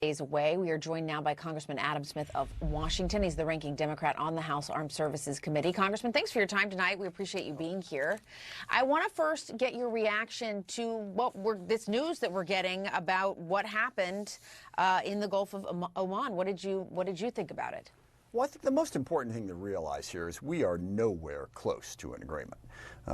Days away. We are joined now by Congressman Adam Smith of Washington. He's the ranking Democrat on the House Armed Services Committee. Congressman, thanks for your time tonight. We appreciate you being here. I want to first get your reaction to this news that we're getting about what happened in the Gulf of Oman. What did you think about it? Well, I think the most important thing to realize here is we are nowhere close to an agreement.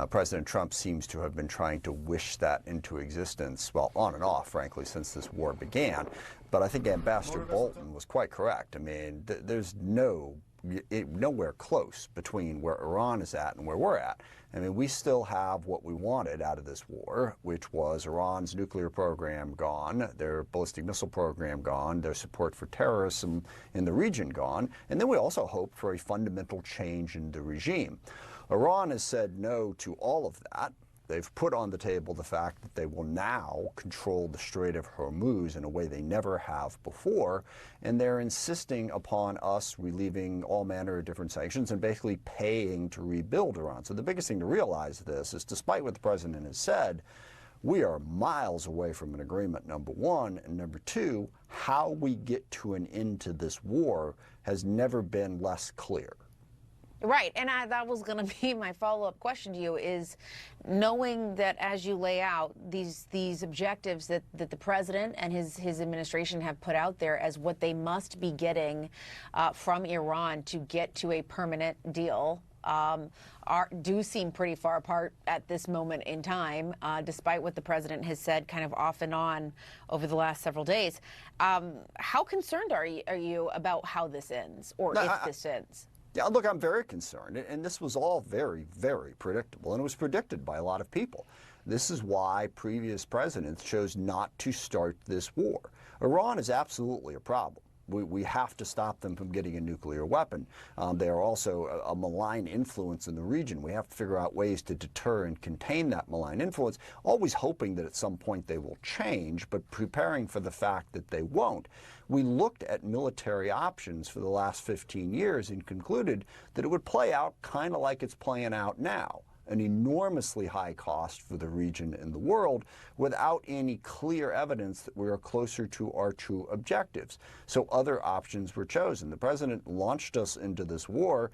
President Trump seems to have been trying to wish that into existence, well, on and off, frankly, since this war began. But I think Ambassador Bolton was quite correct. I mean, there's nowhere close between where Iran is at and where we're at. I mean, we still have what we wanted out of this war, which was Iran's nuclear program gone, their ballistic missile program gone, their support for terrorism in the region gone, and then we also hope for a fundamental change in the regime. Iran has said no to all of that. They've put on the table the fact that they will now control the Strait of Hormuz in a way they never have before, and they're insisting upon us relieving all manner of different sanctions and basically paying to rebuild Iran. So the biggest thing to realize this is, despite what the president has said, we are miles away from an agreement, number one, and number two, how we get to an end to this war has never been less clear. Right, and that was going to be my follow-up question to you, is knowing that as you lay out these objectives that the president and his administration have put out there as what they must be getting from Iran to get to a permanent deal, do seem pretty far apart at this moment in time, despite what the president has said kind of off and on over the last several days. How concerned are you about how this ends, or if this ends? Yeah, look, I'm very concerned, and this was all very, very predictable, and it was predicted by a lot of people. This is why previous presidents chose not to start this war. Iran is absolutely a problem. We have to stop them from getting a nuclear weapon. They are also a malign influence in the region. We have to figure out ways to deter and contain that malign influence, always hoping that at some point they will change, but preparing for the fact that they won't. We looked at military options for the last 15 years and concluded that it would play out kind of like it's playing out now. An enormously high cost for the region and the world without any clear evidence that we are closer to our true objectives. So other options were chosen. The president launched us into this war,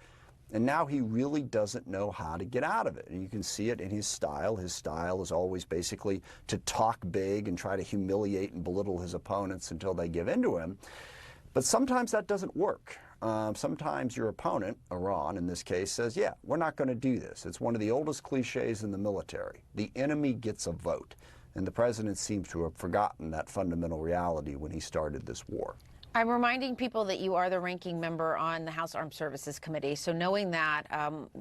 and now he really doesn't know how to get out of it. And you can see it in his style. His style is always basically to talk big and try to humiliate and belittle his opponents until they give in to him. But sometimes that doesn't work. Sometimes your opponent, Iran in this case, says, yeah, we're not going to do this. It's one of the oldest cliches in the military. The enemy gets a vote. And the president seems to have forgotten that fundamental reality when he started this war. I'm reminding people that you are the ranking member on the House Armed Services Committee. So knowing that,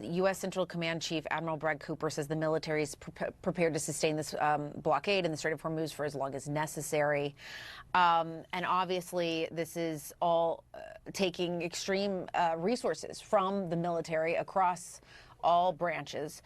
U.S. Central Command Chief Admiral Brad Cooper says the military is prepared to sustain this blockade in the Strait of Hormuz for as long as necessary. And obviously, this is all taking extreme resources from the military across all branches.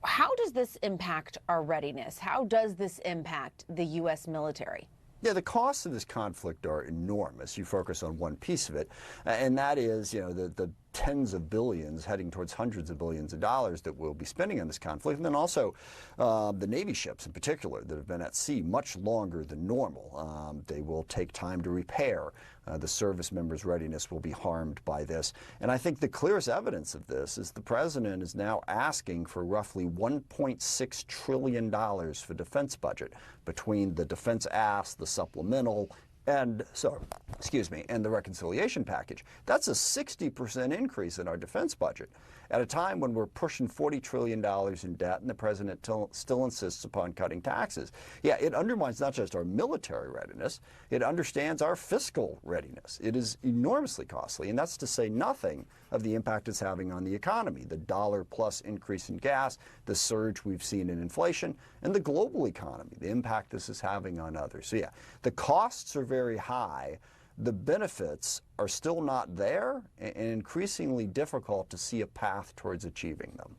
How does this impact our readiness? How does this impact the U.S. military? Yeah, the costs of this conflict are enormous. You focus on one piece of it, and that is, the tens of billions heading towards hundreds of billions of dollars that we'll be spending on this conflict, and then also the Navy ships in particular that have been at sea much longer than normal. They will take time to repair. The service members' readiness will be harmed by this. And I think the clearest evidence of this is the president is now asking for roughly $1.6 trillion for defense budget between the defense ask, the supplemental, and the reconciliation package. That's a 60% increase in our defense budget at a time when we're pushing $40 trillion in debt and the president still insists upon cutting taxes. Yeah, it undermines not just our military readiness, it understands our fiscal readiness. It is enormously costly, and that's to say nothing of the impact it's having on the economy, the dollar-plus increase in gas, the surge we've seen in inflation, and the global economy, the impact this is having on others. So yeah, the costs are very high. The benefits are still not there, and increasingly difficult to see a path towards achieving them.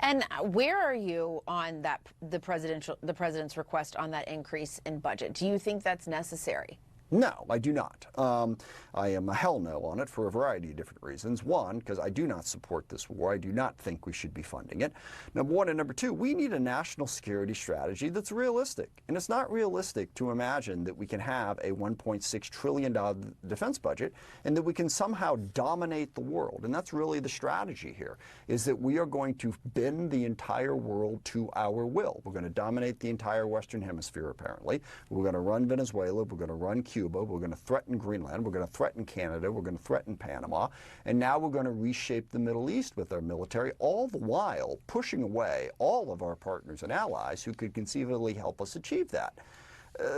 And where are you on that, the president's request on that increase in budget? Do you think that's necessary? No, I do not. I am a hell no on it for a variety of different reasons. One, because I do not support this war. I do not think we should be funding it. Number one, and number two, we need a national security strategy that's realistic. And it's not realistic to imagine that we can have a $1.6 trillion defense budget and that we can somehow dominate the world. And that's really the strategy here, is that we are going to bend the entire world to our will. We're going to dominate the entire Western Hemisphere, apparently. We're going to run Venezuela. We're going to run Cuba. We're going to threaten Greenland. We're going to threaten Canada. We're going to threaten Panama. And now we're going to reshape the Middle East with our military, all the while pushing away all of our partners and allies who could conceivably help us achieve that.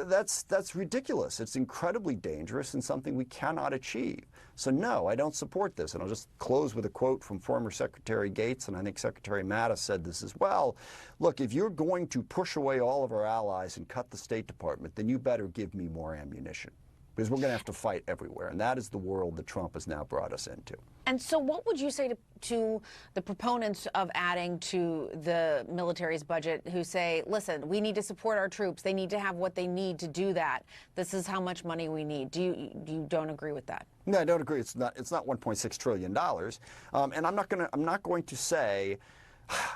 That's ridiculous. It's incredibly dangerous and something we cannot achieve. So no, I don't support this. And I'll just close with a quote from former Secretary Gates, and I think Secretary Mattis said this as well. Look, if you're going to push away all of our allies and cut the State Department, then you better give me more ammunition, because we're going to have to fight everywhere. And that is the world that Trump has now brought us into. And so what would you say to the proponents of adding to the military's budget who say, listen, we need to support our troops. They need to have what they need to do that. This is how much money we need. You don't agree with that? No, I don't agree. It's not $1.6 trillion. And I'm not going to say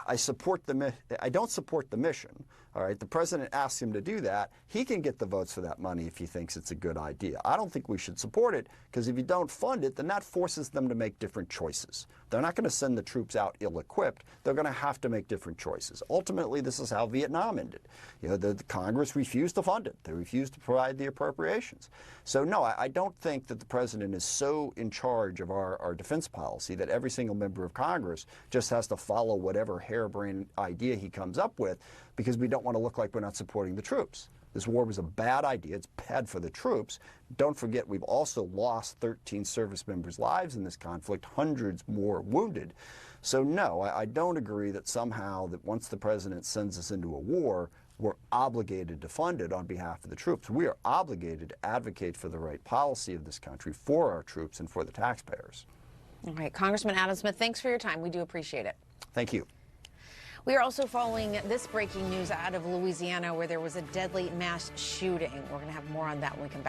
I don't support the mission. All right, the president asks him to do that. He can get the votes for that money if he thinks it's a good idea. I don't think we should support it, because if you don't fund it, then that forces them to make different choices. They're not going to send the troops out ill-equipped. They're going to have to make different choices. Ultimately, this is how Vietnam ended. You know, the Congress refused to fund it. They refused to provide the appropriations. So no, I don't think that the president is so in charge of our defense policy that every single member of Congress just has to follow whatever harebrained idea he comes up with, because we don't want to look like we're not supporting the troops. This war was a bad idea. It's bad for the troops. Don't forget, we've also lost 13 service members' lives in this conflict, hundreds more wounded. So no, I don't agree that somehow that once the president sends us into a war, we're obligated to fund it on behalf of the troops. We are obligated to advocate for the right policy of this country, for our troops and for the taxpayers. All right, Congressman Adam Smith, thanks for your time. We do appreciate it. Thank you. We are also following this breaking news out of Louisiana, where there was a deadly mass shooting. We're going to have more on that when we come back.